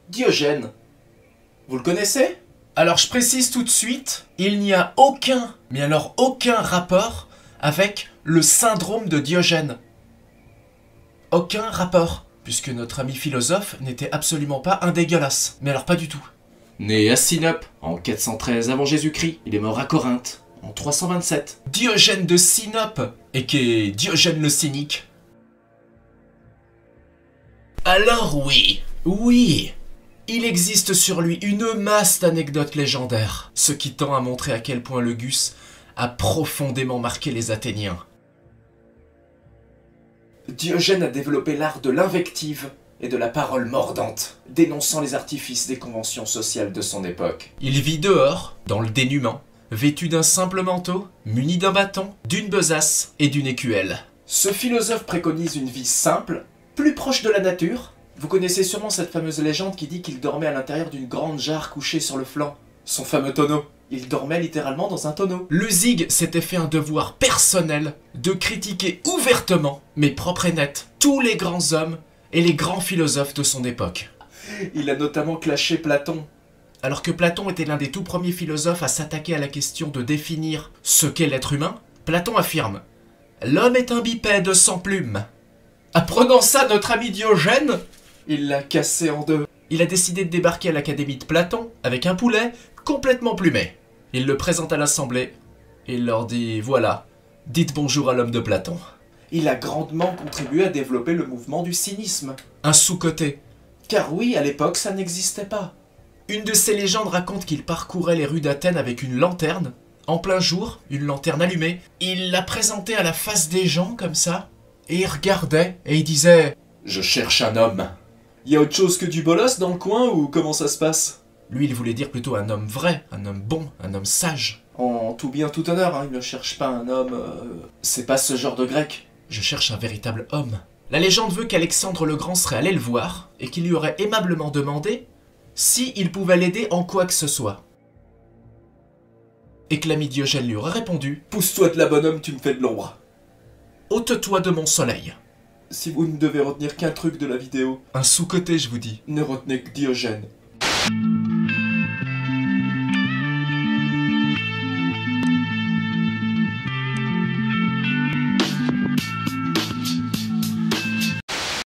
Diogène. Vous le connaissez? Alors je précise tout de suite, il n'y a aucun, mais alors aucun rapport avec le syndrome de Diogène. Aucun rapport, puisque notre ami philosophe n'était absolument pas un dégueulasse. Mais alors pas du tout. Né à Sinope en 413 avant Jésus-Christ, il est mort à Corinthe en 327. Diogène de Sinope, et qu'est Diogène le cynique. Alors oui, il existe sur lui une masse d'anecdotes légendaires, ce qui tend à montrer à quel point le Gus a profondément marqué les Athéniens. Diogène a développé l'art de l'invective et de la parole mordante, dénonçant les artifices des conventions sociales de son époque. Il vit dehors, dans le dénuement, vêtu d'un simple manteau, muni d'un bâton, d'une besace et d'une écuelle. Ce philosophe préconise une vie simple, plus proche de la nature. Vous connaissez sûrement cette fameuse légende qui dit qu'il dormait à l'intérieur d'une grande jarre couchée sur le flanc. Son fameux tonneau. Il dormait littéralement dans un tonneau. Le Zig s'était fait un devoir personnel de critiquer ouvertement, mais propre et net, tous les grands hommes et les grands philosophes de son époque. Il a notamment clashé Platon. Alors que Platon était l'un des tout premiers philosophes à s'attaquer à la question de définir ce qu'est l'être humain, Platon affirme « L'homme est un bipède sans plumes ». Apprenant ça, notre ami Diogène, il l'a cassé en deux. Il a décidé de débarquer à l'académie de Platon avec un poulet complètement plumé. Il le présente à l'assemblée et il leur dit « Voilà, dites bonjour à l'homme de Platon ». Il a grandement contribué à développer le mouvement du cynisme. Un sous-côté. Car oui, à l'époque, ça n'existait pas. Une de ces légendes raconte qu'il parcourait les rues d'Athènes avec une lanterne, en plein jour, une lanterne allumée. Il la présentait à la face des gens, comme ça, et il regardait, et il disait « Je cherche un homme. Y a autre chose que du bolos dans le coin, ou comment ça se passe ?» Lui, il voulait dire plutôt un homme vrai, un homme bon, un homme sage. En tout bien, tout honneur, hein, il ne cherche pas un homme... C'est pas ce genre de grec. Je cherche un véritable homme. La légende veut qu'Alexandre le Grand serait allé le voir, et qu'il lui aurait aimablement demandé si il pouvait l'aider en quoi que ce soit. Et que l'ami Diogène lui aurait répondu « Pousse-toi de là, bonhomme, tu me fais de l'ombre. Ôte-toi de mon soleil. » Si vous ne devez retenir qu'un truc de la vidéo, un sous-côté, je vous dis, ne retenez que Diogène.